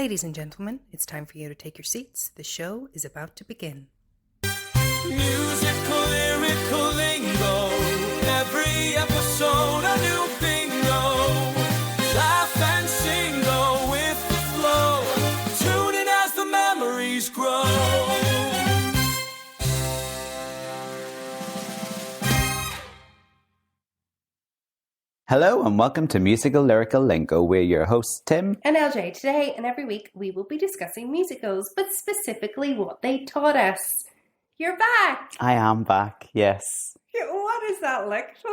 Ladies and gentlemen, it's time for you to take your seats. The show is about to begin. Musical, lyrical lingo. Every episode a new bingo. Laugh and sing, go with the flow. Tune in as the memories grow. Hello and welcome to Musical Lyrical Lingo. We're your hosts, Tim And LJ. Today and every week we will be discussing musicals, but specifically what they taught us. You're back! I am back, yes. What is that lecture?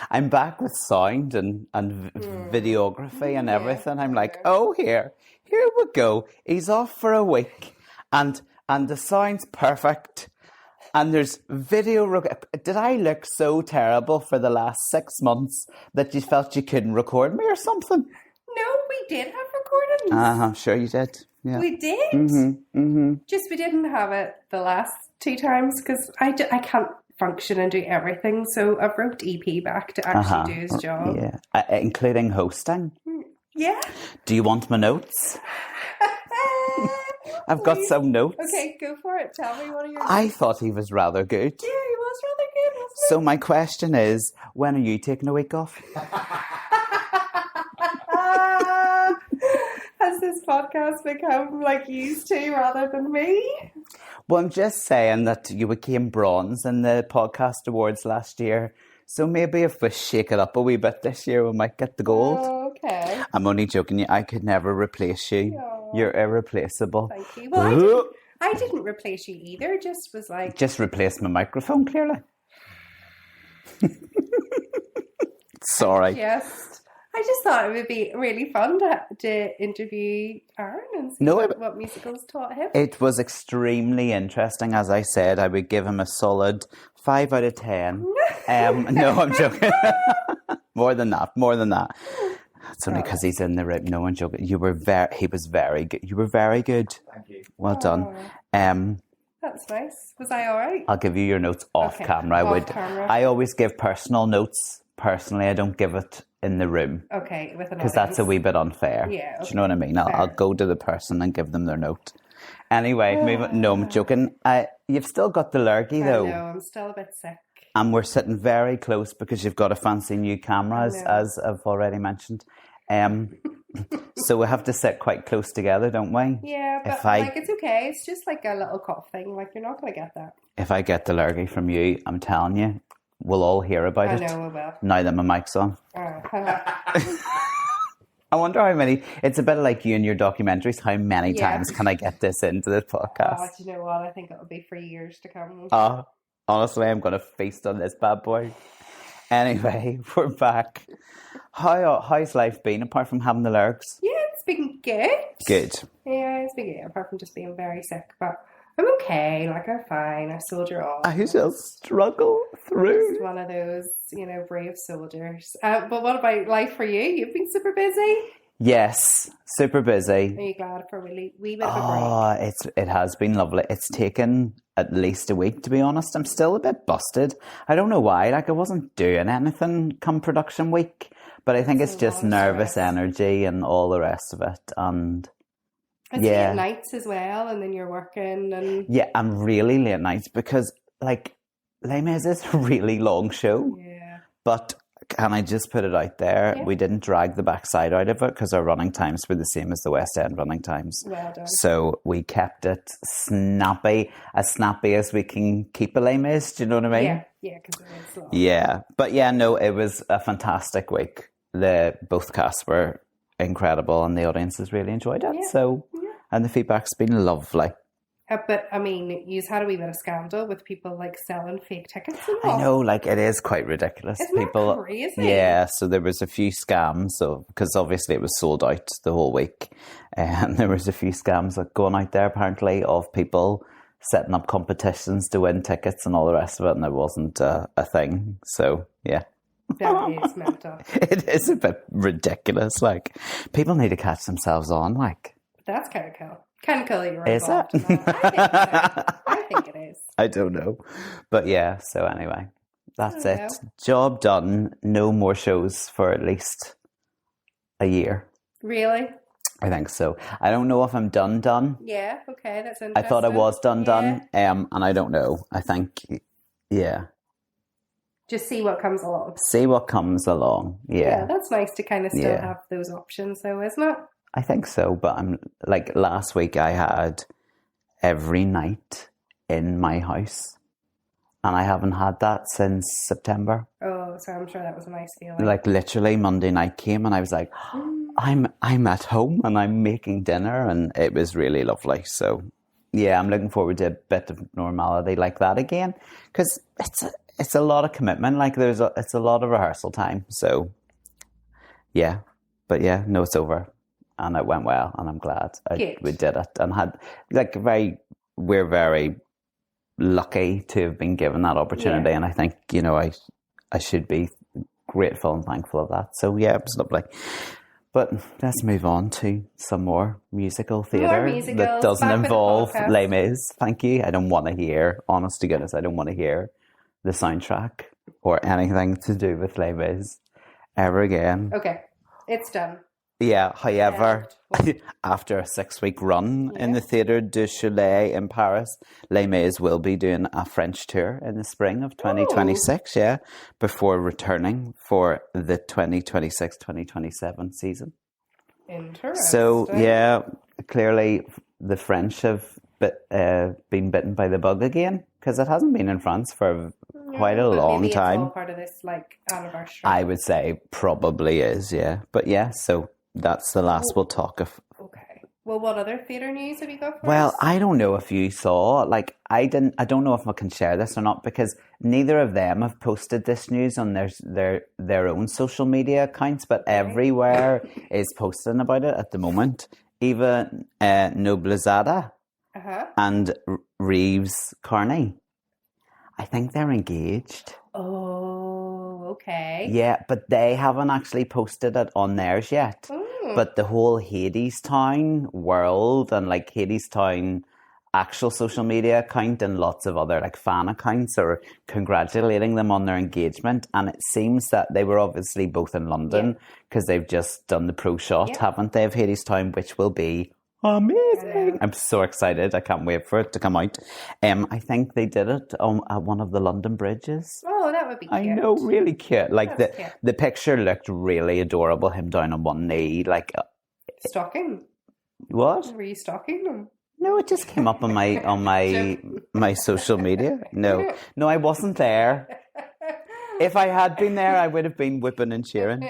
I'm back with sound and videography and everything. I'm like, oh, here we go. He's off for a week and the sound's perfect. And there's video. Did I look so terrible for the last 6 months that you felt you couldn't record me or something? No, we did have recordings. I'm sure you did. Yeah. We did? Just we didn't have it the last 2 times because I can't function and do everything. So I've wrote EP back to actually do his job. Yeah, including hosting. Yeah. Do you want my notes? I've got some notes. Okay, go for it. Tell me what are your notes. I thought he was rather good. Yeah, he was rather good, wasn't he? So my question is, when are you taking a week off? Has this podcast become like used to rather than me? Well, I'm just saying that you became bronze in the podcast awards last year. So maybe if we shake it up a wee bit this year, we might get the gold. Oh, okay. I'm only joking. I could never replace you. Aww. You're irreplaceable. Thank you. Well, I didn't replace you either. Just was like... Just replace my microphone, clearly. Sorry. I just thought it would be really fun to interview Aaron and see what musicals taught him. It was extremely interesting. As I said, I would give him a solid 5 out of 10. No, I'm joking. More than that. It's only because he's in the room. No, I'm joking. He was very good. You were very good. Thank you. Well done. That's nice. Was I all right? I'll give you your notes off camera. I always give personal notes. Personally, I don't give it in the room. Okay, with an because that's a wee bit unfair. Yeah. Okay. Do you know what I mean? I'll go to the person and give them their note. Anyway, no, I'm joking. You've still got the lurgy though. I know, I'm still a bit sick. And we're sitting very close because you've got a fancy new camera, as I've already mentioned. So we have to sit quite close together, don't we? Yeah, but it's okay. It's just like a little cough thing. Like, you're not going to get that. If I get the lurgy from you, I'm telling you, we'll all hear about it. I know we will. Now that my mic's on. I wonder how many... It's a bit like you and your documentaries. How many times can I get this into the podcast? Oh, do you know what? I think it'll be for years to come. Honestly, I'm going to feast on this bad boy. Anyway, we're back. How's life been apart from having the lurgs? Yeah, it's been good. Good. Yeah, it's been good apart from just being very sick. But I'm okay. Like, I'm fine. I soldier on. I just struggle through. Just one of those, brave soldiers. But what about life for you? You've been super busy. Yes, super busy. Are you glad for a wee bit of a break? It has been lovely. It's taken at least a week, to be honest. I'm still a bit busted. I don't know why. Like, I wasn't doing anything come production week, but I think it's just nervous energy and all the rest of it. And it's late nights as well, and then you're working. And yeah, and really late nights because, like, Les Mis is a really long show. Yeah. But can I just put it out there? Yeah. We didn't drag the backside out of it because our running times were the same as the West End running times. Well done. So we kept it snappy as we can keep a Les Mis. Do you know what I mean? Yeah, because it is long. Yeah, but yeah, no, it was a fantastic week. Both casts were incredible and the audiences really enjoyed it. And the feedback's been lovely. But, I mean, you've had a wee bit of scandal with people, like, selling fake tickets and all. I know, like, it is quite ridiculous. Isn't that crazy? Yeah, so there was a few scams, because obviously it was sold out the whole week. And there was a few scams going out there, apparently, of people setting up competitions to win tickets and all the rest of it, and it wasn't a thing. So, yeah. That is mental. It is a bit ridiculous. Like, people need to catch themselves on, like. That's kind of cool. Kind of cool that you're involved. Is it? I think it is. I don't know. But yeah, so anyway, that's it. Job done. No more shows for at least a year. Really? I think so. I don't know if I'm done. Yeah, okay, that's interesting. I thought I was done. And I don't know. I think, yeah. Just see what comes along. See what comes along. Yeah, that's nice to kind of still have those options, though, isn't it? I think so. But I'm like last week, I had every night in my house, and I haven't had that since September. Oh, so I'm sure that was a nice feeling. Like literally Monday night came, and I was like, I'm at home and I'm making dinner, and it was really lovely. So yeah, I'm looking forward to a bit of normality like that again, because it's a lot of commitment. Like it's a lot of rehearsal time. So yeah, but yeah, no, it's over, and it went well, and I'm glad we did it, and had like we're very lucky to have been given that opportunity, and I think I should be grateful and thankful of that. So yeah, it was lovely. But let's move on to some more musical theatre that doesn't involve Les Mis. Thank you. I don't want to hear, honest to goodness, I don't want to hear the soundtrack or anything to do with Les Mis ever again. Okay, it's done. Yeah, however, after a 6-week run in the Théâtre du Soleil in Paris, Les Mis will be doing a French tour in the spring of 2026, before returning for the 2026-2027 season. Interesting. So, yeah, clearly the French have been bitten by the bug again, because it hasn't been in France for quite a long time. It's all part of this, like, anniversary. I would say probably is, yeah. But yeah, so that's the last we'll talk of. Okay. Well, what other theatre news have you got for Well, us? I don't know if you saw, like, I don't know if I can share this or not, because neither of them have posted this news on their own social media accounts, but everywhere is posting about it at the moment. Even Noblezada and Reeves Carney. I think they're engaged. Oh, okay. Yeah, but they haven't actually posted it on theirs yet. But the whole Hadestown world and like Hadestown actual social media account and lots of other like fan accounts are congratulating them on their engagement. And it seems that they were obviously both in London because they've just done the pro shot, haven't they, of Hadestown, which will be amazing. I'm so excited. I can't wait for it to come out. I think they did it at one of the London bridges. Oh, that would be cute. I know, really cute. Like cute. The picture looked really adorable. Him down on one knee, like stalking. What? Were you stalking them? No, it just came up on my social media. No, I wasn't there. If I had been there, I would have been whipping and cheering.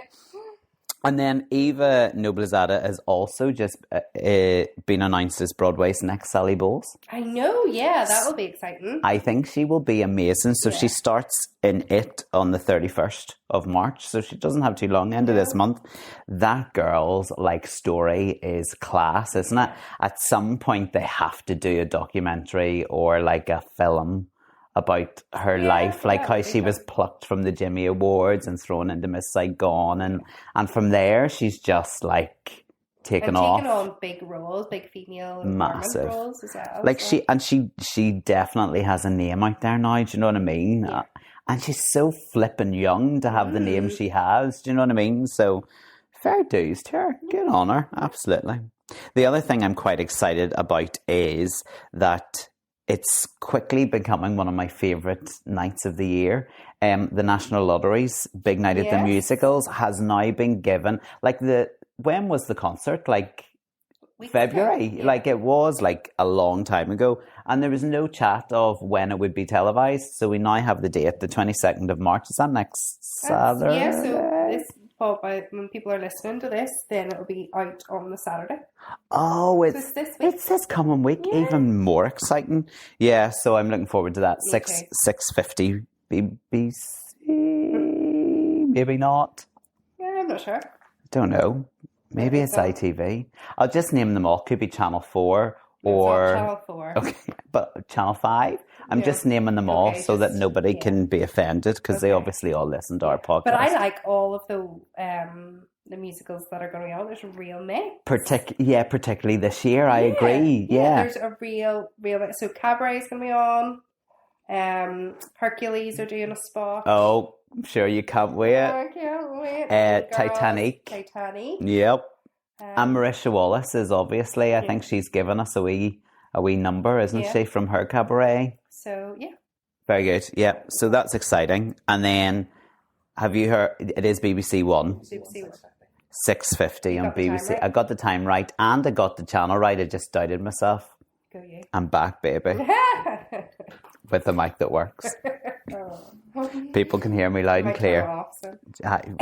And then Eva Noblezada has also just been announced as Broadway's next Sally Bowles. I know, yeah, that will be exciting. I think she will be amazing. So she starts in it on the 31st of March. So she doesn't have too long, end of this month. That girl's like story is class, isn't it? At some point they have to do a documentary or like a film about her life, like how she was plucked from the Jimmy Awards and thrown into Miss Saigon, and from there she's just like taken on big roles, big female massive roles as well. Like she definitely has a name out there now. Do you know what I mean? Yeah. And she's so flippin' young to have the name she has. Do you know what I mean? So fair dues to her. Good on her. Absolutely. The other thing I'm quite excited about is that it's quickly becoming one of my favourite nights of the year. The National Lottery's Big Night at the Musicals has now been given, like when was the concert? Like February? Yeah. Like it was like a long time ago. And there was no chat of when it would be televised. So we now have the date, the 22nd of March. Is that next Saturday? Yeah, so this when people are listening to this, then it'll be out on the Saturday. Oh, it's this week. It's this coming week. Yeah. Even more exciting. Yeah, so I'm looking forward to that. 6:50 BBC. Maybe not. Yeah, I'm not sure. Don't know. Maybe it's ITV. I'll just name them all. Could be Channel 4 or Channel 4. Okay, but Channel 5. I'm just naming them all so that nobody can be offended because they obviously all listen to our podcast. But I like all of the musicals that are going on. There's a real mix. Particularly this year. I agree. Yeah, there's a real mix. So Cabaret is going to be on. Hercules are doing a spot. Oh, I'm sure you can't wait. I can't wait. Titanic. Titanic. Yep. And Marisha Wallace is obviously, I think she's given us a wee number, isn't she, from her cabaret? So, yeah. Very good. Yeah. So that's exciting. And then, have you heard? It is BBC One. BBC One. 6:50 on BBC. Right. I got the time right, and I got the channel right. I just doubted myself. Go you. I'm back, baby, with the mic that works. People can hear me loud and clear. Off, so.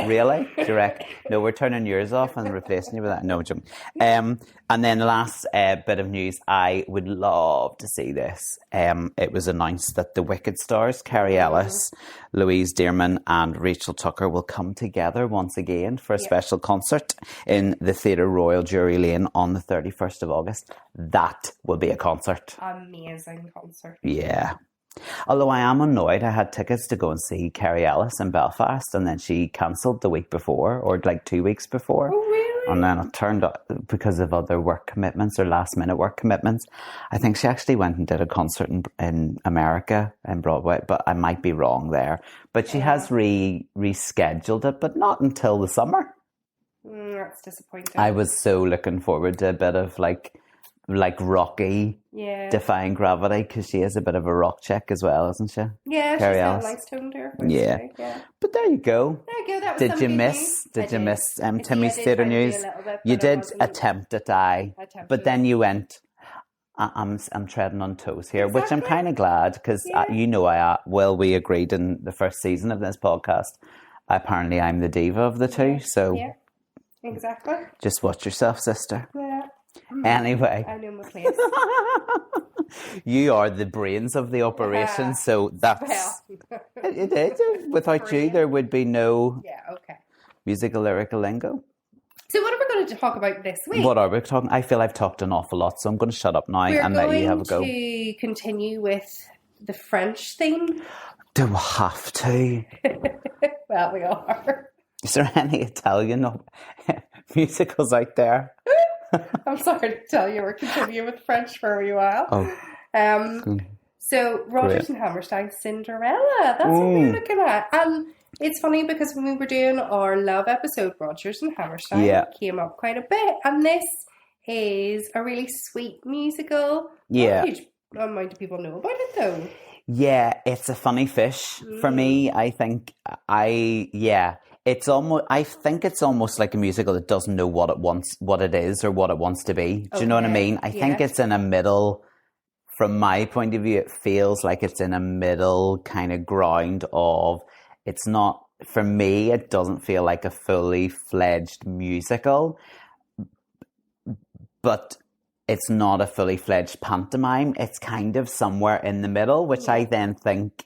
Really? Direct? No, we're turning yours off and replacing you with that. No, I'm joking. And then the last bit of news, I would love to see this. It was announced that the Wicked stars, Carrie Ellis, Louise Dearman and Rachel Tucker will come together once again for a special concert in the Theatre Royal Drury Lane on the 31st of August. That will be a concert. Amazing concert. Yeah. Although I am annoyed, I had tickets to go and see Carrie Ellis in Belfast and then she cancelled the week before or like 2 weeks before. Oh, really? And then it turned out because of other work commitments or last minute work commitments. I think she actually went and did a concert in America in Broadway, but I might be wrong there. But she has rescheduled it, but not until the summer. That's disappointing. I was so looking forward to a bit of like Rocky, defying gravity, because she is a bit of a rock chick as well, isn't she? Yeah, Carrie she's got Ellis. a nice tone to her. Yeah. But there you go. There you go. That was Did some you good miss? news. Did you miss I Timmy's did theatre try to do a news? little bit, You but I did wasn't- attempt it, but then you went. I'm treading on toes here, which I'm Exactly. kind of glad because we agreed in the first season of this podcast. Apparently, I'm the diva of the two, so Yeah, exactly. just watch yourself, sister. Yeah. Anyway. I know my place. You are the brains of the operation, so that's it is. Without you, there would be no Okay. musical lyrical lingo. So what are we going to talk about this week? What are we talking? I feel I've talked an awful lot, so I'm going to shut up now and let you have a go. We're going to continue with the French theme. Do we have to? Well, we are. Is there any Italian musicals out there? I'm sorry to tell you, we're continuing with French for a wee while. Oh. So, Rodgers and Hammerstein, Cinderella. That's what we're looking at. And it's funny because when we were doing our love episode, Rodgers and Hammerstein came up quite a bit. And this is a really sweet musical. Yeah. Not a huge amount of people know about it, though. Yeah, it's a funny fish for me. I think it's almost. I think it's almost like a musical that doesn't know what it is, or what it wants to be. Do you know what I mean? I think it's in a middle. From my point of view, it feels like it's in a middle kind of ground of. It's not for me. It doesn't feel like a fully fledged musical, but it's not a fully fledged pantomime. It's kind of somewhere in the middle, which I then think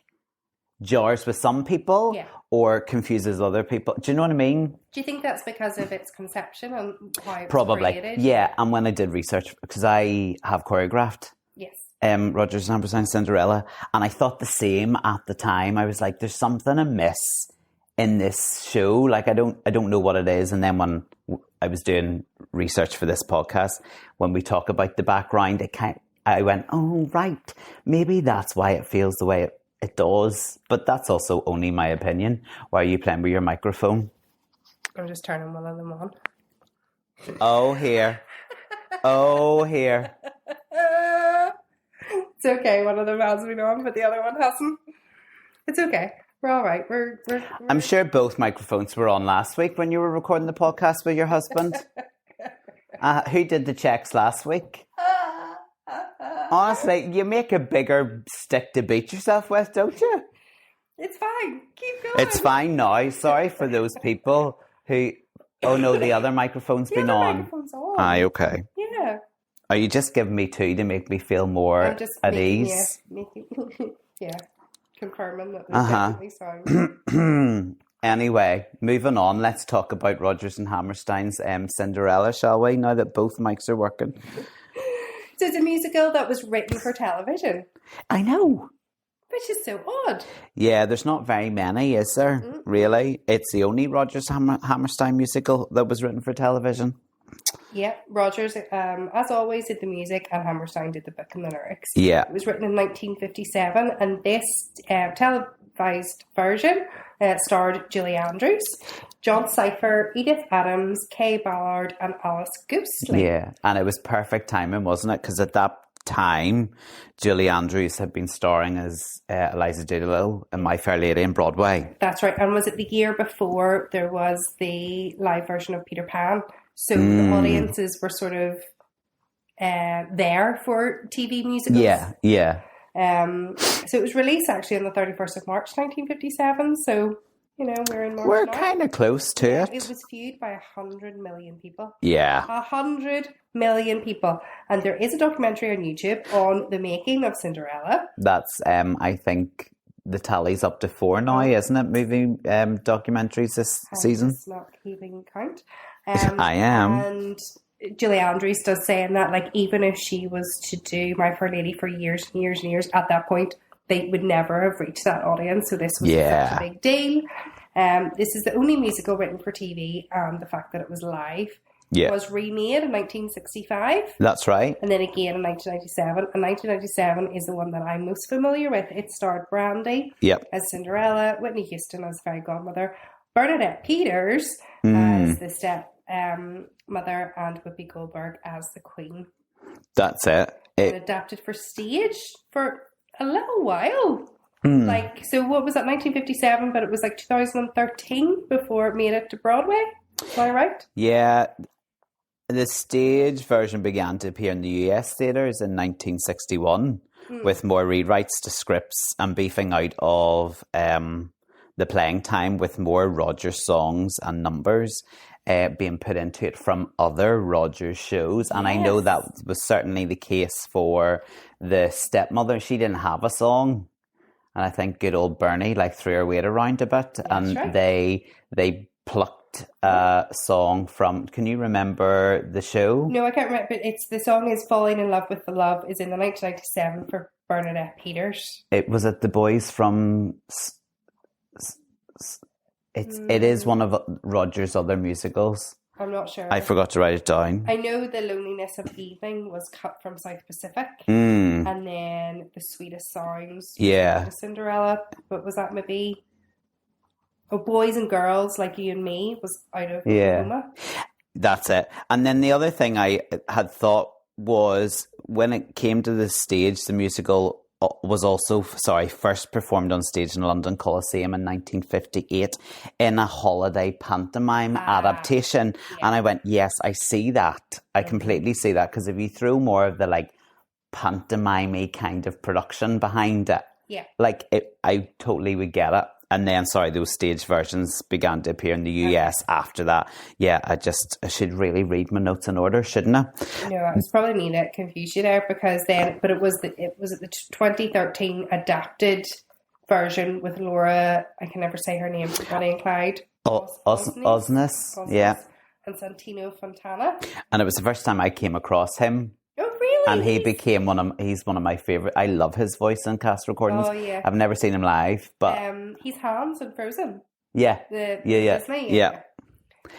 jars with some people or confuses other people. Do you know what I mean? Do you think that's because of its conception and how it was Probably. created? Yeah, and when I did research, because I have choreographed Rodgers and Hammerstein, Cinderella, and I thought the same at the time. I was like, there's something amiss in this show. Like, I don't know what it is. And then when I was doing research for this podcast, when we talk about the background, I went, oh, right, maybe that's why it feels the way it does. But that's also only my opinion. Why are you playing with your microphone? I'm just turning one of them on. Oh, here. Oh, here. It's okay. One of them has been on, but the other one hasn't. It's okay. We're all right. We're I'm sure both microphones were on last week when you were recording the podcast with your husband. Who did the checks last week? Honestly, you make a bigger stick to beat yourself with, don't you? It's fine. Keep going. It's fine now. Sorry for those people who... Oh, no, the other microphone's been on. Microphone's on. Aye, okay. Yeah. Are you just giving me two to make me feel more at ease? Confirming that there's definitely sound. Anyway, moving on. Let's talk about Rodgers and Hammerstein's Cinderella, shall we? Now that both mics are working. So it's a musical that was written for television. I know. Which is so odd. Yeah, there's not very many, is there? Really? It's the only Rodgers and Hammerstein musical that was written for television. Yeah, Rodgers, as always, did the music and Hammerstein did the book and the lyrics. Yeah. It was written in 1957 and this televised version starred Julie Andrews, John Cypher, Edith Adams, Kay Ballard, and Alice Ghostley. Yeah, and it was perfect timing, wasn't it? Because at that time, Julie Andrews had been starring as Eliza Doolittle in My Fair Lady in Broadway. That's right. And was it the year before there was the live version of Peter Pan? So the audiences were sort of there for TV musicals. Yeah. So it was released actually on the 31st of March 1957. So, you know, we're in March We're now. kind of close to it. It was viewed by 100 million people. Yeah. 100 million people. And there is a documentary on YouTube on the making of Cinderella. That's, I think, the tally's up to 4 now, isn't it? Movie documentaries this season. It's not keeping count. I am. And Julie Andrews does say in that, like, even if she was to do My Fair Lady for years and years and years, at that point, they would never have reached that audience. So this was such a big deal. This is the only musical written for TV, and the fact that it was live was remade in 1965. That's right. And then again in 1997. And 1997 is the one that I'm most familiar with. It starred Brandy as Cinderella, Whitney Houston as fairy godmother, Bernadette Peters as the step mother, and Whoopi Goldberg as the queen. That's it. And adapted for stage for a little while. Like, so what was that, 1957, but it was like 2013 before it made it to Broadway. Am I right? Yeah. The stage version began to appear in the US theatres in 1961 with more rewrites to scripts and beefing out of the playing time with more Rodgers songs and numbers being put into it from other Rodgers shows. And I know that was certainly the case for the stepmother. She didn't have a song. And I think good old Bernie like threw her weight around a bit. And they plucked a song from, can you remember the show? No, I can't remember, but the song is Falling in Love with the Love, is in the 1997 for Bernadette Peters. It was the boys from... It is one of Rodgers' other musicals. I'm not sure. I forgot to write it down. I know The Loneliness of Evening was cut from South Pacific. And then The Sweetest Sounds was Cinderella. But was that maybe... Oh, Boys and Girls Like You and Me was out of Oklahoma. That's it. And then the other thing I had thought was when it came to the stage, the musical was also, first performed on stage in London Coliseum in 1958 in a holiday pantomime adaptation. And I went, yes, I see that. I completely see that. Because if you throw more of the like pantomime-y kind of production behind it, I totally would get it. And then, those stage versions began to appear in the US after that. Yeah, I should really read my notes in order, shouldn't I? No, it was probably me that confused you there, because then, but it was the 2013 adapted version with Laura, I can never say her name, Bonnie and Clyde. Osnes, and Santino Fontana. And it was the first time I came across him. Oh, really? And he became he's one of my favourite. I love his voice in cast recordings. Oh, yeah. I've never seen him live, but... he's Hans in Frozen. Yeah. Disney,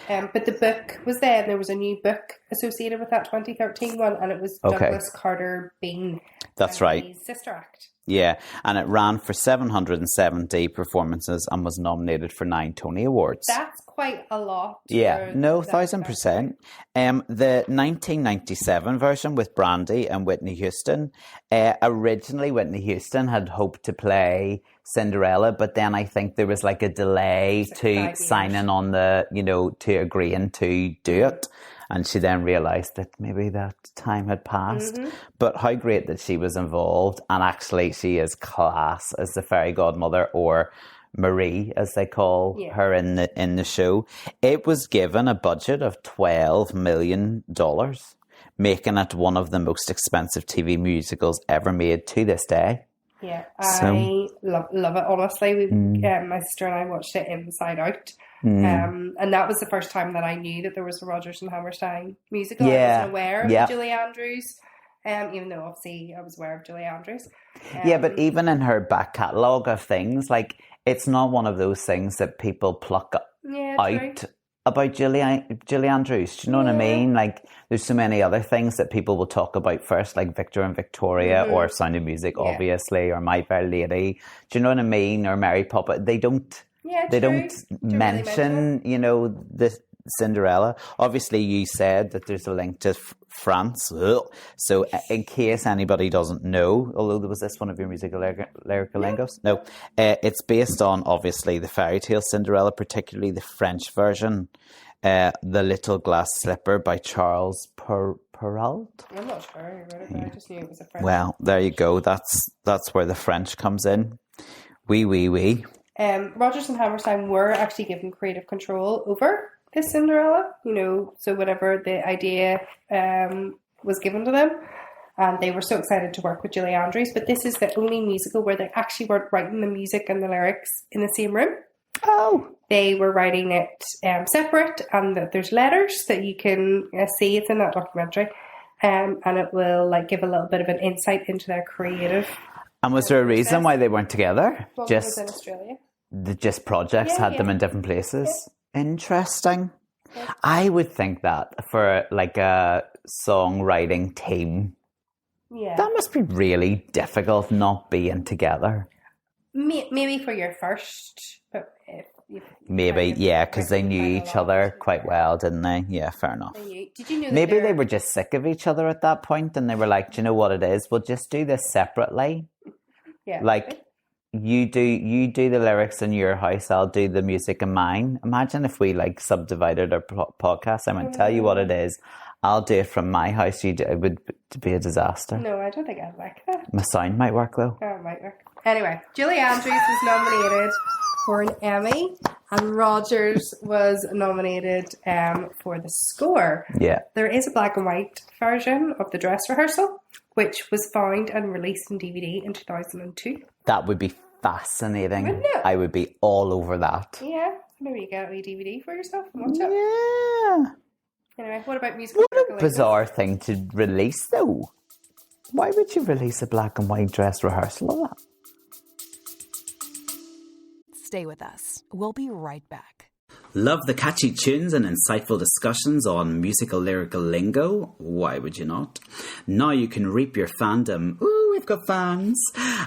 but the book was there, and there was a new book associated with that 2013 one, and it was Douglas Carter Bean. That's right. His Sister Act. Yeah, and it ran for 770 performances and was nominated for 9 Tony Awards. That's quite a lot. Yeah, no, 1,000%. The 1997 version with Brandy and Whitney Houston, originally Whitney Houston had hoped to play Cinderella, but then I think there was like a delay to signing on to agreeing to do it. And she then realised that maybe that time had passed. Mm-hmm. But how great that she was involved. And actually she is class as the fairy godmother, or Marie, as they call her in the show. It was given a budget of $12 million, making it one of the most expensive TV musicals ever made to this day. Yeah, I love it, honestly. My sister and I watched it inside out. And that was the first time that I knew that there was a Rodgers and Hammerstein musical. I wasn't aware of Julie Andrews, even though obviously I was aware of Julie Andrews. But even in her back catalogue of things, like, it's not one of those things that people pluck out about Julie Andrews. Do you know what I mean? Like, there's so many other things that people will talk about first, like Victor and Victoria, or Sound of Music, obviously, or My Fair Lady. Do you know what I mean? Or Mary Poppins. They don't Yeah, they true. don't mention, you know, the Cinderella. Obviously, you said that there's a link to France. Ugh. So in case anybody doesn't know, although there was this one of your musical lyrical lingos? No. It's based on, obviously, the fairy tale Cinderella, particularly the French version, The Little Glass Slipper by Charles Perrault. I'm not sure about it, but I just knew it was a French. Well, there you go. That's where the French comes in. Oui. Rodgers and Hammerstein were actually given creative control over this Cinderella, you know, so whenever the idea was given to them, and they were so excited to work with Julie Andrews, but this is the only musical where they actually weren't writing the music and the lyrics in the same room. Oh. They were writing it separate, and that there's letters that you can see. It's in that documentary, and it will like give a little bit of an insight into their creative. And was there a reason why they weren't together? Well, it was in Australia. Just projects had them in different places. Yeah. Interesting. Yeah. I would think that for like a songwriting team, that must be really difficult not being together. Maybe for your first, but maybe, because they knew each other quite well, didn't they? Yeah, fair enough. Did you know maybe they were just sick of each other at that point, and they were like, do you know what it is? We'll just do this separately. Yeah. Like, you do the lyrics in your house, I'll do the music in mine. Imagine if we like subdivided our podcast. I might tell you what it is. I'll do it from my house. It would be a disaster. No, I don't think I'd like that. My sound might work though. Oh, it might work. Anyway, Julie Andrews was nominated for an Emmy, and Rodgers was nominated for the score. Yeah. There is a black and white version of the dress rehearsal, which was found and released in DVD in 2002. That would be fascinating. Wouldn't it? I would be all over that. Yeah. Maybe you get a wee DVD for yourself and watch it. Yeah. Anyway, what about musical? What a bizarre thing to release, though. Why would you release a black and white dress rehearsal of that? Stay with us. We'll be right back. Love the catchy tunes and insightful discussions on musical lyrical lingo? Why would you not? Now you can reap your fandom. Ooh, we've got fans.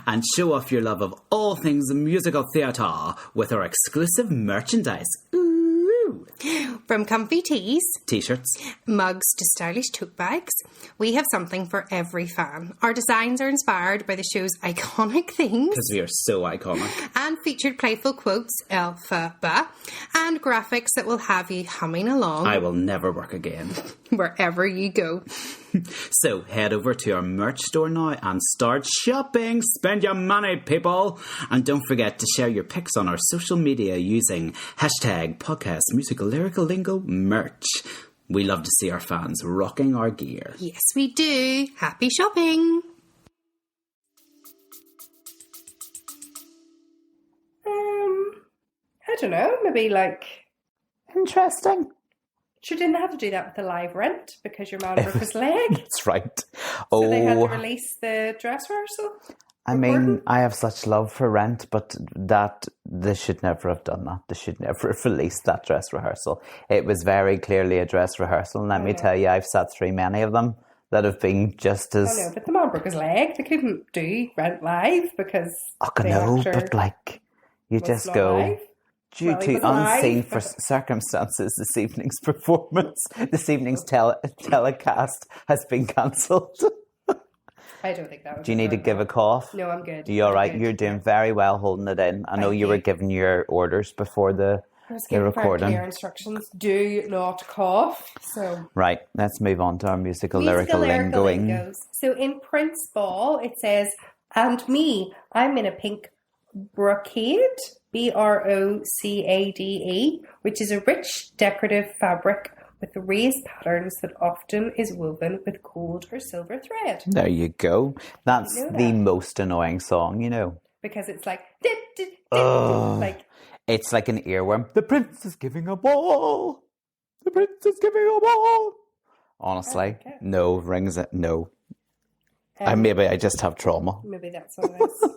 And show off your love of all things musical theatre with our exclusive merchandise. Ooh. From comfy tees, t-shirts, mugs to stylish tote bags, we have something for every fan. Our designs are inspired by the show's iconic themes. Because we are so iconic. And featured playful quotes, alpha, and graphics that will have you humming along. I will never work again. Wherever you go. So head over to our merch store now and start shopping. Spend your money, people. And don't forget to share your pics on our social media using #podcast musical lyrical lingo merch. We love to see our fans rocking our gear. Yes, we do. Happy shopping. I don't know. Maybe like interesting. She didn't have to do that with the live rent because your man broke his leg. That's right. So they had to release the dress rehearsal. I mean, I have such love for Rent, but they should never have done that. They should never have released that dress rehearsal. It was very clearly a dress rehearsal, and let me tell you, I've sat through many of them that have been just as... I know, but the man broke his leg. They couldn't do Rent live because... I know, but like, you just go... Live. Due to unseen circumstances, this evening's performance, this evening's telecast has been cancelled. I don't think that would. Do you need to give a cough? No, I'm good. You're all right. You're doing very well holding it in. I know you were giving your orders before the recording. Clear instructions: do not cough. So right, let's move on to our musical lyrical lingoing. So in Prince Ball, it says, "And me, I'm in a pink brocade." BROCADE, which is a rich decorative fabric with raised patterns that often is woven with gold or silver thread. There you go. That's the most annoying song, you know. Because it's like, like it's like an earworm. The prince is giving a ball. The prince is giving a ball. Honestly, no, rings it, no. Maybe I just have trauma. Maybe that's what it is.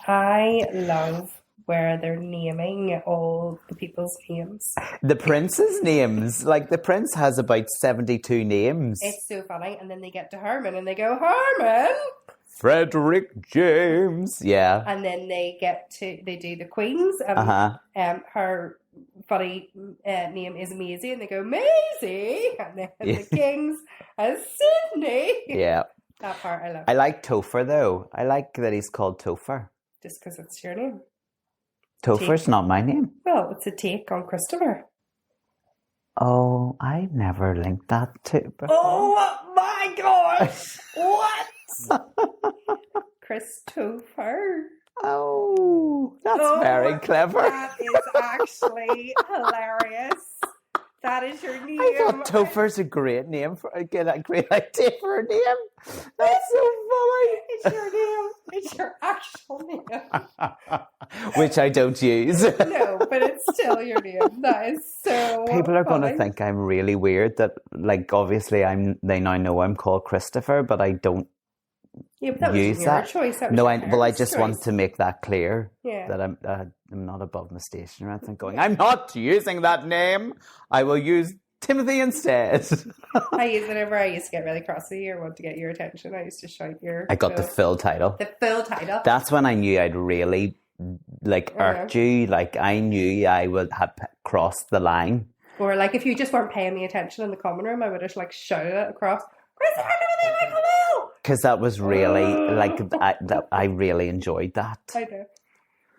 I love where they're naming all the people's names. The prince's names. Like, the prince has about 72 names. It's so funny. And then they get to Herman and they go, Herman! Frederick James. Yeah. And then they do the Queens, and her funny name is Maisie, and they go, Maisie! And then the Kings as Sydney. Yeah. That part I love. I like Topher, though. I like that he's called Topher. Just because it's your name. Topher's not my name. Well, it's a take on Christopher. Oh, I never linked that to. Oh my gosh! What? Christopher. Oh, that's very clever. That is actually hilarious. That is your name. I thought Topher's a great name a great idea for a name. That's so funny. It's your name. It's your actual name. Which I don't use. No, but it's still your name. That is so People are going funny. to think I'm really weird that, like, obviously they now know I'm called Christopher, but I don't but that use was your that. choice. That was No, your I parents' just choice. want to make that clear. Yeah. That I'm not above my station or anything going, I'm not using that name. I will use Timothy instead. I use whenever I used to get really crossy or want to get your attention. I used to shout your. I got the full title. The full title. That's when I knew I'd really irked you. Like, I knew I would have crossed the line. Or like if you just weren't paying me attention in the common room, I would just like shouted it across. Christopher Timothy Michael Will! Because that was really I really enjoyed that. I know.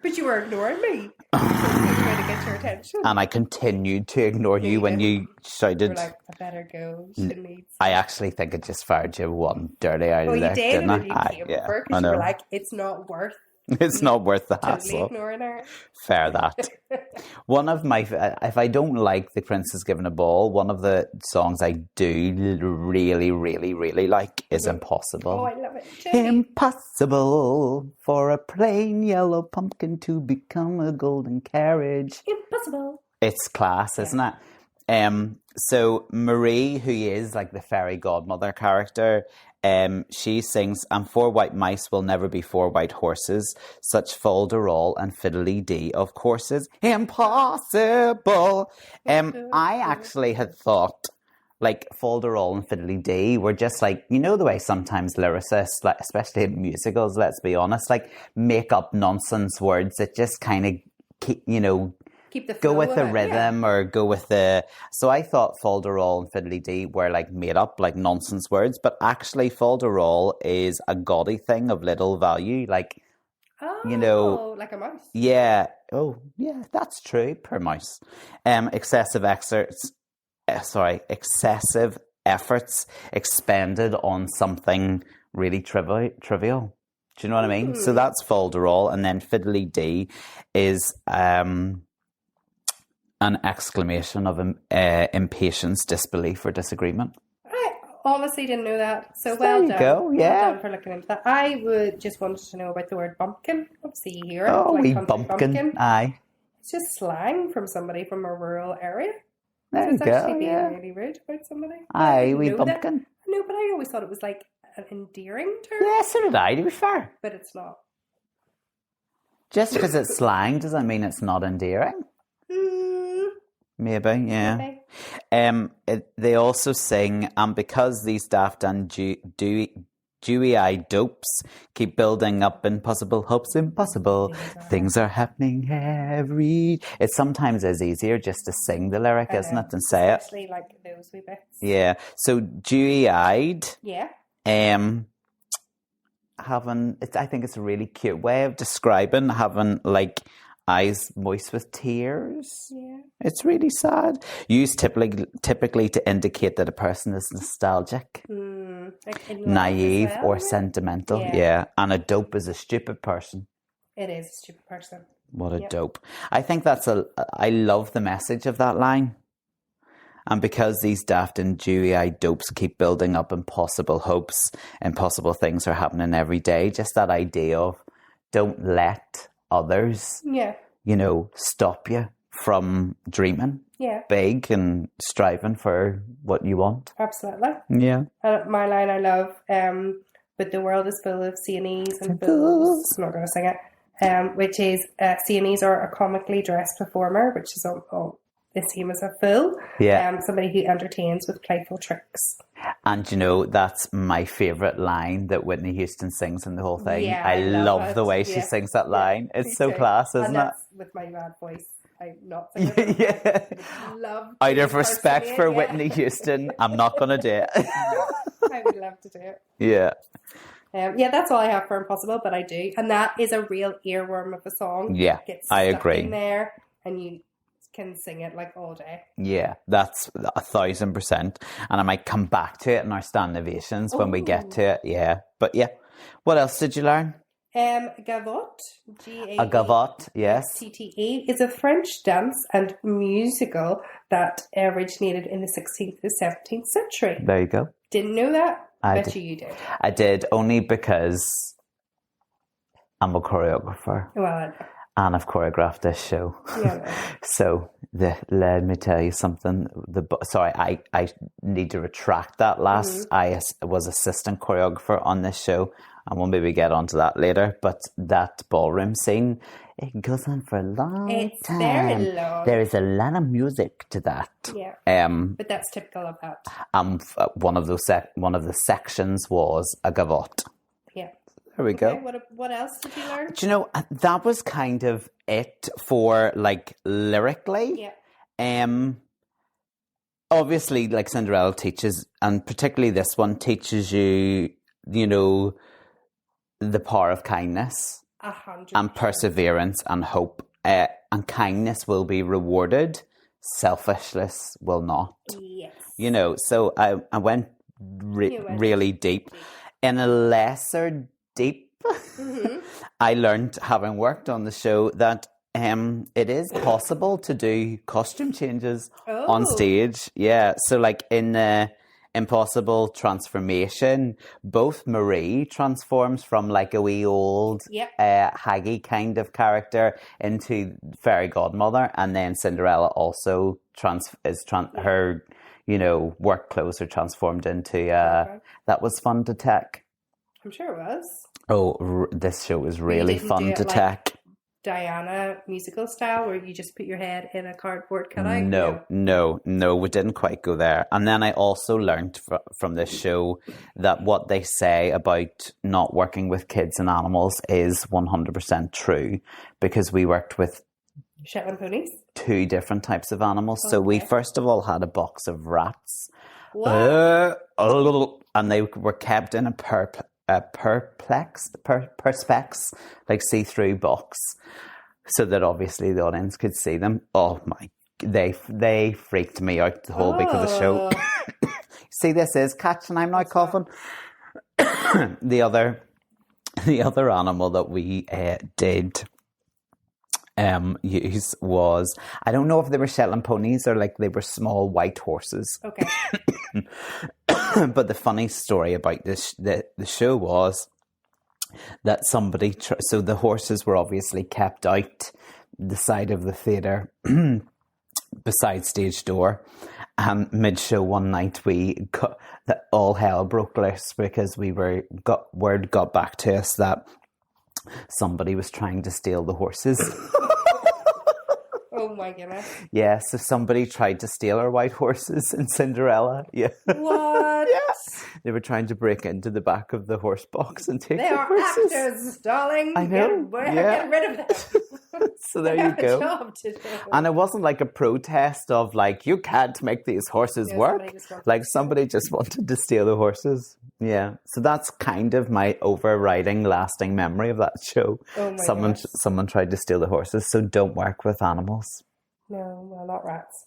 But you were ignoring me. So you were trying to get your attention. And I continued to ignore you when you You shouted. were like, I better go. She needs. I actually think it just fired you one dirty out Well, of you there, did, didn't and then you I? came Yeah, over I because you were know. like, it's not worth It's not worth the totally hassle. ignoring her. Fair that. One of my, if I don't like The Prince is Given a Ball, one of the songs I do really, really, really like is Impossible. Oh, I love it. Jenny. Impossible for a plain yellow pumpkin to become a golden carriage. Impossible. It's class, isn't it? So Marie, who is like the fairy godmother character, she sings, and 4 white mice will never be 4 white horses, such folderol and fiddly-dee of courses. Impossible. I actually had thought, like, folderol and fiddly-dee were just like, you know the way sometimes lyricists, like, especially in musicals, let's be honest, like, make up nonsense words that just kind of, keep Keep the go flow with of the it, rhythm or go with the... So I thought folderol and fiddly-dee were like made up, like nonsense words, but actually folderol is a gaudy thing of little value, like, Oh, like a mouse. yeah. Oh, yeah, that's true, per mouse. Excessive efforts expended on something really trivial. Do you know what I mean? So that's folderol, and then fiddly-dee is... an exclamation of impatience, disbelief, or disagreement. I honestly didn't know that. So There well you done. go, yeah. Well done for looking into that. I would just wanted to know about the word bumpkin. Obviously you hear it. Oh, like wee country bumpkin. Aye. It's just slang from somebody from a rural area. There So you it's go, actually being yeah. really rude about somebody. Aye, didn't wee know that. bumpkin. No, but I always thought it was like an endearing term. Yeah, so did I, to be fair. But it's not. Just because it's slang doesn't mean it's not endearing. Maybe, yeah. Okay. They also sing, and because these daft and dewy-eyed dopes keep building up impossible hopes, impossible things are happening every... It sometimes is easier just to sing the lyric, isn't it, than say it? Especially like those wee bits. Yeah. So dewy-eyed, Yeah. I think it's a really cute way of describing having like eyes moist with tears. Yeah. It's really sad. Used typically to indicate that a person is nostalgic, Like in love naive, as well, or maybe? sentimental. Yeah. Yeah. And a dope is a stupid person. It is a stupid person. What a dope. I think I love the message of that line. And because these daft and dewy-eyed dopes keep building up impossible hopes, impossible things are happening every day. Just that idea of don't let others, stop you from dreaming Yeah. big and striving for what you want. Absolutely. Yeah. My line I love, but the world is full of CNEs and fools. I'm not going to sing it. Which is CNEs are a comically dressed performer, which is is seen as a fool. Yeah. Somebody who entertains with playful tricks. And you know, that's my favourite line that Whitney Houston sings in the whole thing. Yeah, I love it. the way she sings that line. It's so class, isn't it? With my bad voice, I'm not singing it. Yeah. Love Out of respect for Whitney Houston, I'm not going to do it. I would love to do it. Yeah. Yeah, that's all I have for Impossible, but I do. And that is a real earworm of a song. Yeah, I agree. In there, and you can sing it like all day. Yeah, that's 1,000%. And I might come back to it in our stand ovations when we get to it. Yeah. But yeah. What else did you learn? Gavotte, A gavotte, yes. TTE, is a French dance and musical that originated in the 16th to 17th century. There you go. Didn't know that? I bet you did. I did, only because I'm a choreographer. Well, I know. And I've choreographed this show. Yeah. So let me tell you something. I need to retract that last. I was assistant choreographer on this show, and we'll maybe get onto that later. But that ballroom scene, it goes on for a long time. It's very long. There is a lot of music to that. Yeah. But that's typical of that. One of the sections was a gavotte. Yeah. There we go. What else did you learn? Do you know, that was kind of it for, like, lyrically. Yeah. Obviously, like, Cinderella teaches, and particularly this one teaches you, you know, the power of kindness. 100%. And perseverance and hope. And kindness will be rewarded. Selfishness will not. Yes. You know, so I went really deep. In a lesser deep, I learned, having worked on the show, that it is possible to do costume changes on stage. Yeah, so like in the Impossible transformation, both Marie transforms from like a wee old haggy kind of character into fairy godmother, and then Cinderella also her, you know, work clothes are transformed into that was fun to tech. I'm sure it was. Oh, this show was really fun to tech. Diana musical style, where you just put your head in a cardboard cutout? No, we didn't quite go there. And then I also learned from this show that what they say about not working with kids and animals is 100% true, because we worked with Shetland ponies? 2 different types of animals. Okay. So we first of all had a box of rats. What? And they were kept in a perspex, like see-through box, so that obviously the audience could see them. Oh my, they freaked me out the whole week of the show. See, this is Catch, and I'm not coughing. The other animal that we did use was, I don't know if they were Shetland ponies or like they were small white horses. Okay. But the funny story about the show was that somebody, so the horses were obviously kept out the side of the theatre beside stage door, and mid-show one night that all hell broke loose, because word got back to us that somebody was trying to steal the horses. Oh my goodness. Yeah, so somebody tried to steal our white horses in Cinderella. Yeah. What? Yes. They were trying to break into the back of the horse box and take the horses. They are actors, darling. I know. Get rid of them. So there you go. A job to do. And it wasn't like a protest of like, you can't make these horses work. Like somebody just wanted to steal the horses. Yeah. So that's kind of my overriding, lasting memory of that show. Oh my Someone tried to steal the horses. So don't work with animals. No, well, not rats.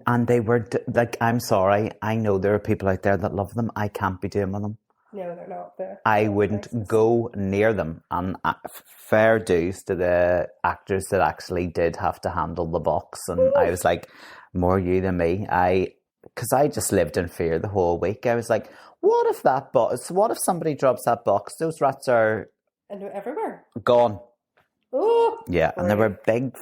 And they were like, I'm sorry. I know there are people out there that love them. I can't be doing with them. No, they're not. I wouldn't go near them. And fair dues to the actors that actually did have to handle the box. And I was like, more you than me. Because I just lived in fear the whole week. I was like, what if somebody drops that box? Those rats are... And they're everywhere. Gone. Oh. Yeah, and there were big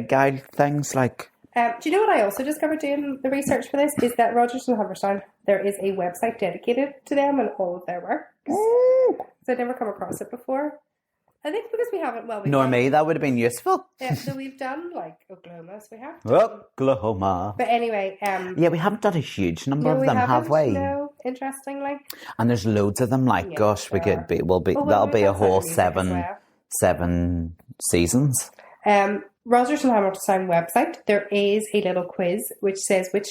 guy things like... do you know what I also discovered doing the research for this? Is that Rodgers and Hammerstein, there is a website dedicated to them and all of their work. So I'd never come across it before. I think because we haven't, well, we've Nor done, me, that would have been useful. so we've done like Oklahoma, so we have done. Oklahoma. But anyway, yeah, we haven't done a huge number no, of them, have we? No, interestingly. And there's loads of them. Like, Yeah, gosh, we could be. well, That'll be a whole music as well. seven seasons. Rodgers and Hammerstein website, there is a little quiz which says which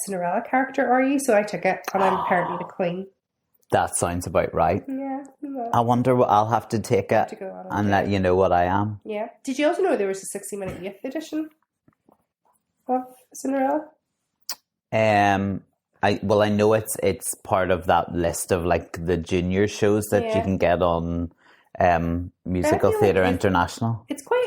Cinderella character are you? So I took it, and I'm apparently the queen. That sounds about right. Yeah. I wonder what I'll have to take it to go on and let you know what I am. Yeah. Did you also know there was a 60-minute youth edition of Cinderella? I know it's part of that list of like the junior shows that you can get on Musical Theatre International. It's quite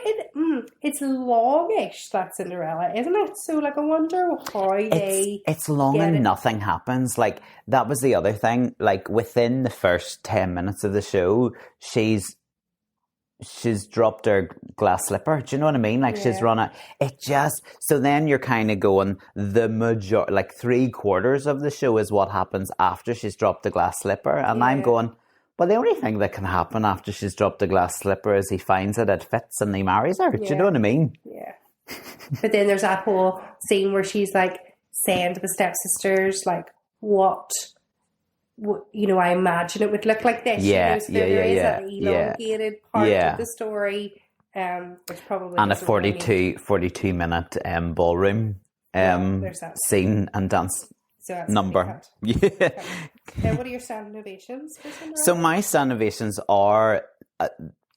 it's longish, that Cinderella, isn't it? So like I wonder how it's long and nothing happens. Like that was the other thing. Like within the first 10 minutes of the show, she's dropped her glass slipper. Do you know what I mean? Like she's run out. So then you're kind of going, like 3/4 of the show is what happens after she's dropped the glass slipper. And I'm going, but the only thing that can happen after she's dropped the glass slipper is he finds it fits and he marries her. Do you know what I mean? Yeah. But then there's that whole scene where she's like saying to the stepsisters, like, what I imagine it would look like this. Yeah, so there is an elongated part of the story, which probably and a 42 minute ballroom scene and dance number. Yeah. What are your standing ovations for Cinderella? So my standing ovations are,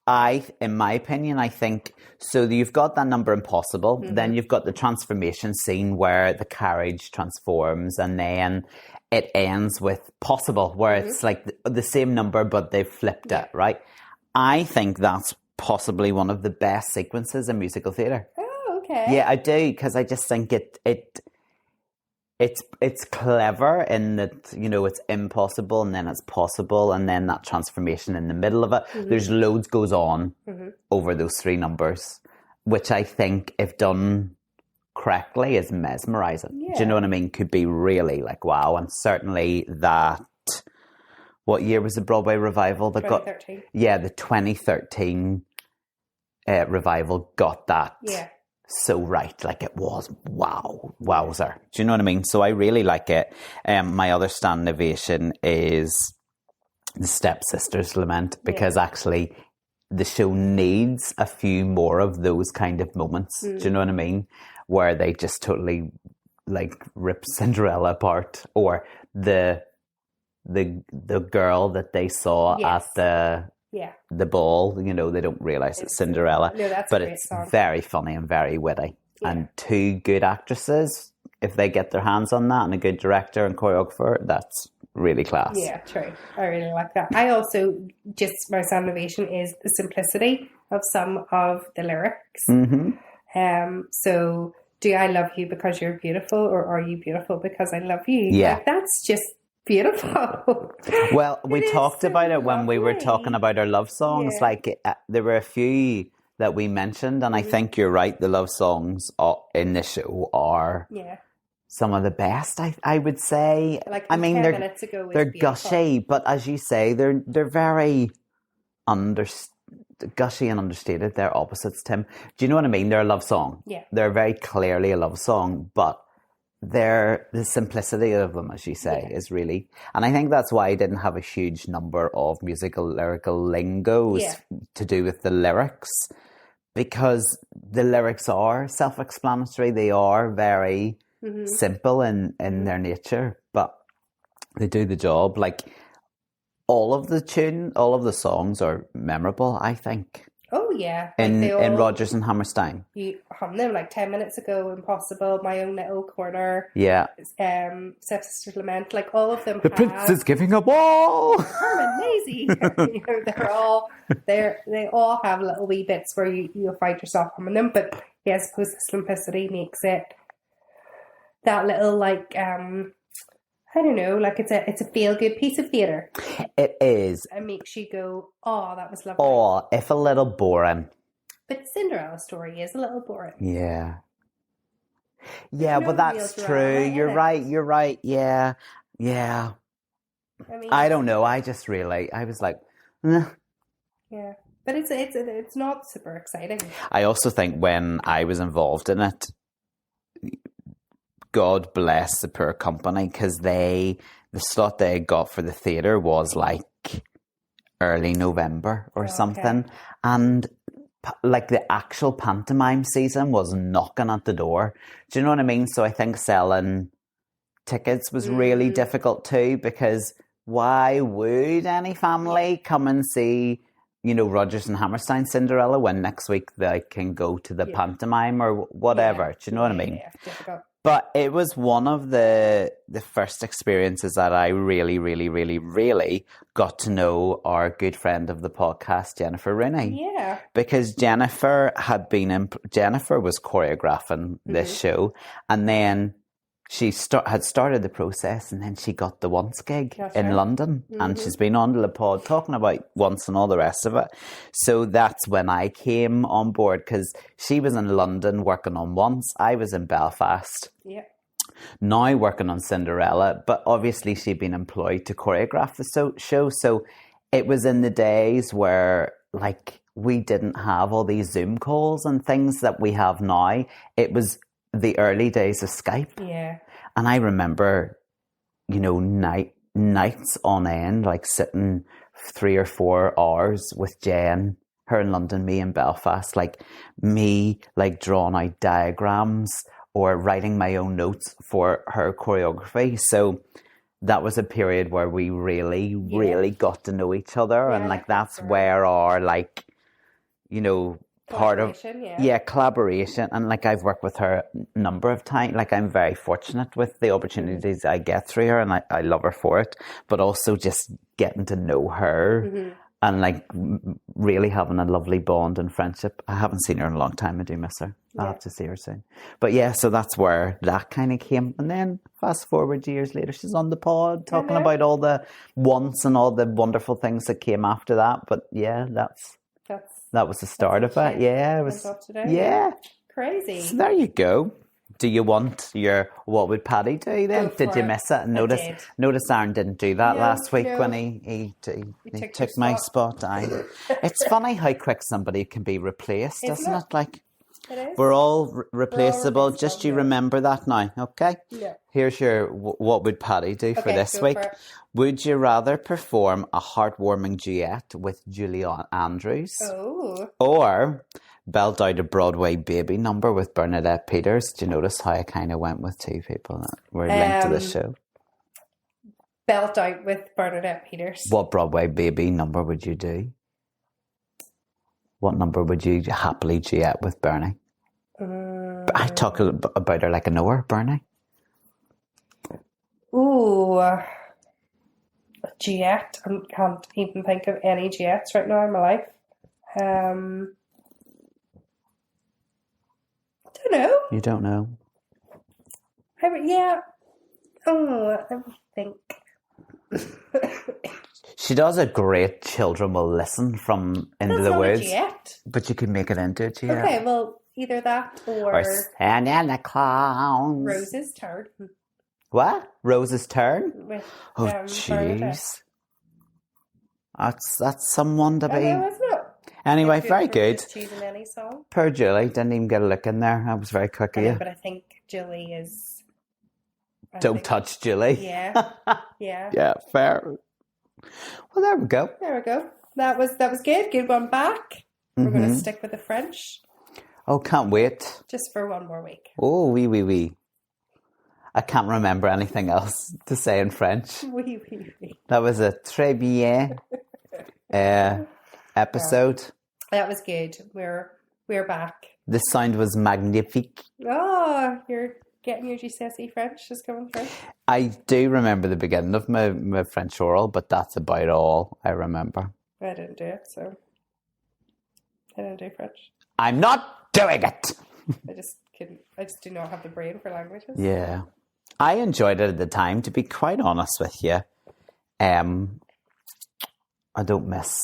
in my opinion, I think, so you've got that number Impossible, then you've got the transformation scene where the carriage transforms, and then it ends with Possible, where it's like the same number, but they've flipped it, right? I think that's possibly one of the best sequences in musical theatre. Oh, okay. Yeah, I do, because I just think it's clever in that, it's impossible and then it's possible, and then that transformation in the middle of it. There's loads goes on over those 3 numbers, which I think, if done correctly, is mesmerizing. Yeah. Do you know what I mean? Could be really like wow. And certainly that, what year was the Broadway revival that 2013. the 2013 revival got that. Yeah. So right, like it was wowzer. Do you know what I mean? So I really like it. My other standing ovation is the Stepsisters Lament, because actually the show needs a few more of those kind of moments. Do you know what I mean? Where they just totally like rip Cinderella apart, or the girl that they saw at the ball, they don't realise it's Cinderella. No, that's but a great it's song. very funny and very witty. Yeah. And 2 good actresses, if they get their hands on that, and a good director and choreographer, that's really class. Yeah, true. I really like that. I also, my standing ovation is the simplicity of some of the lyrics. So, do I love you because you're beautiful, or are you beautiful because I love you? Yeah. Like, that's just beautiful. Well, we talked about it when we were talking about our love songs. Yeah. Like there were a few that we mentioned, and I think you're right. The love songs in the show are some of the best. I would say. Like I mean, 10 minutes ago, they're gushy, but as you say, they're very gushy and understated. They're opposites, Tim. Do you know what I mean? They're a love song. Yeah, they're very clearly a love song, but the simplicity of them, as you say, is really, and I think that's why I didn't have a huge number of musical lyrical lingos to do with the lyrics, because the lyrics are self-explanatory. They are very simple in their nature, but they do the job. Like all of the songs are memorable, I think. Oh yeah, in Rodgers and Hammerstein. You hum them like 10 minutes ago. Impossible, My Own Little Corner. Yeah. Stepsister's Lament. Like all of them. The Prince is giving a ball. Herman Maisie. They all have little wee bits where you'll find yourself humming them. But yeah, I suppose the simplicity makes it that little like I don't know, like it's a feel good piece of theatre. It is. It makes you go, oh, that was lovely. Oh, if a little boring. But Cinderella's story is a little boring. Yeah. Yeah, but that's true. You're right. Yeah. I mean, I don't know. I was like, yeah. But it's not super exciting. I also think when I was involved in it, God bless the poor company, because the slot they got for the theatre was like early November or something. And like the actual pantomime season was knocking at the door. Do you know what I mean? So I think selling tickets was really difficult too, because why would any family come and see, you know, Rodgers and Hammerstein Cinderella when next week they can go to the pantomime or whatever? Do you know what I mean? Yeah, difficult. But it was one of the first experiences that I really, really, really, really got to know our good friend of the podcast, Jennifer Rooney. Yeah. Because Jennifer was choreographing this show, and then she had started the process, and then she got the Once gig in London, and she's been on the pod talking about Once and all the rest of it. So that's when I came on board, because she was in London working on Once. I was in Belfast. Yeah. Now working on Cinderella, but obviously she'd been employed to choreograph the show. So it was in the days where, like, we didn't have all these Zoom calls and things that we have now. It was the early days of Skype. Yeah. And I remember, you know, nights on end, like sitting 3 or 4 hours with Jen, her in London, me in Belfast, like me, like drawing out diagrams or writing my own notes for her choreography. So that was a period where we really, really got to know each other. And like, that's where our, like, you know, part of collaboration. And like, I've worked with her a number of times. Like, I'm very fortunate with the opportunities I get through her, and I love her for it. But also just getting to know her and like really having a lovely bond and friendship. I haven't seen her in a long time. I do miss her. I'll have to see her soon. But yeah, so that's where that kind of came. And then fast forward years later, she's on the pod talking about all the Once and all the wonderful things that came after that. But yeah, that was the start of it. Yeah, it was. Yeah, crazy. So there you go. Do you want your What Would Paddy Do then? Did you miss it? Notice Aaron didn't do that last week when he took my spot. It's funny how quick somebody can be replaced, isn't it? Like, it is. We're all replaceable. Just you remember that now, okay? Yeah. Here's your What Would Paddy Do for this week. Would you rather perform a heartwarming duet with Julie Andrews? Oh. Or belt out a Broadway baby number with Bernadette Peters? Do you notice how I kind of went with two people that were linked to the show? Belt out with Bernadette Peters. What Broadway baby number would you do? What number would you happily duet with Bernie? I talk about her like I know her, Bernie. Ooh. A duet. I can't even think of any duets right now in my life. I don't know. You don't know? Yeah. Oh, let me think. She does a great Children Will Listen from Into the Woods. That's not a duet. But you could make it into a duet. Okay, well, either that or Santa Claus. Rose's Turn. What? Rose's Turn? With, oh, jeez. That's someone to be. I know, isn't it? Anyway, very good. Just choosing any song. Poor Julie. Didn't even get a look in there. I was very quick of you. But I think Julie is... Don't touch Julie. Yeah. Yeah. Yeah, fair. Well, there we go. There we go. That was good. Good one back. We're going to stick with the French. Oh, can't wait. Just for one more week. Oh, oui. I can't remember anything else to say in French. Oui. That was a très bien episode. Yeah. That was good. We're back. The sound was magnifique. Oh, you're getting your GCSE French just coming through. I do remember the beginning of my French oral, but that's about all I remember. I didn't do it, so I didn't do French. I'm not doing it. I just do not have the brain for languages. Yeah. I enjoyed it at the time, to be quite honest with you. I don't miss...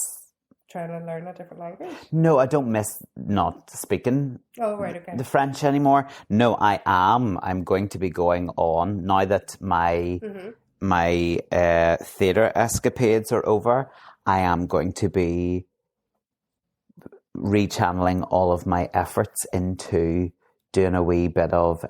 Trying to learn a different language? No, I don't miss not speaking the French anymore. No, I am. I'm going to be going on, now that my theatre escapades are over, I am going to be rechanneling all of my efforts into doing a wee bit of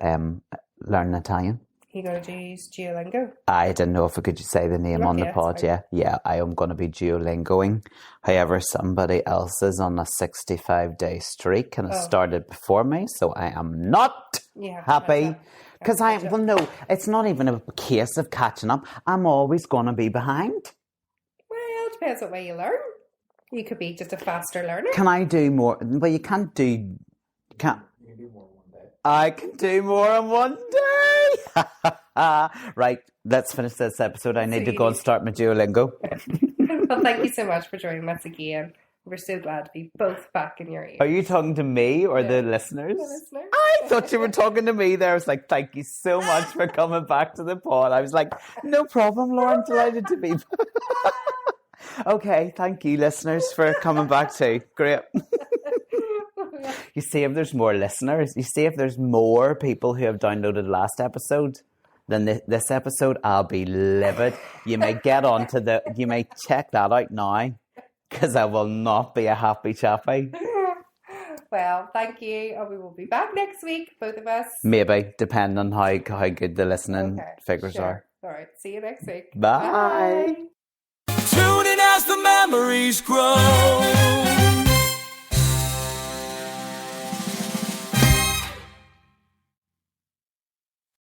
learning Italian. You going to use Duolingo? I didn't know if I could say the name on the pod. Yeah, I am going to be Duolingoing. However, somebody else is on a 65-day streak and it started before me, so I am not happy. Because no, it's not even a case of catching up. I'm always going to be behind. Well, it depends what way you learn. You could be just a faster learner. Can I do more? Well, you can't do... You can do more in one day. I can do more in one day. Right, let's finish this episode. I need to go and start my Duolingo. Well, thank you so much for joining us again. We're so glad to be both back in your ears. Are you talking to me or the listeners? The listeners. I thought you were talking to me there. I was like, thank you so much for coming back to the pod. I was like, no problem, Lauren. Delighted to be back. Okay, thank you, listeners, for coming back too. Great. You see if there's more listeners. You see if there's more people who have downloaded last episode than this episode, I'll be livid. You may you may check that out now, because I will not be a happy chappy. Well, thank you. And we will be back next week, both of us. Maybe, depending on how good the listening figures are. All right, see you next week. Bye. Tune in as the memories grow.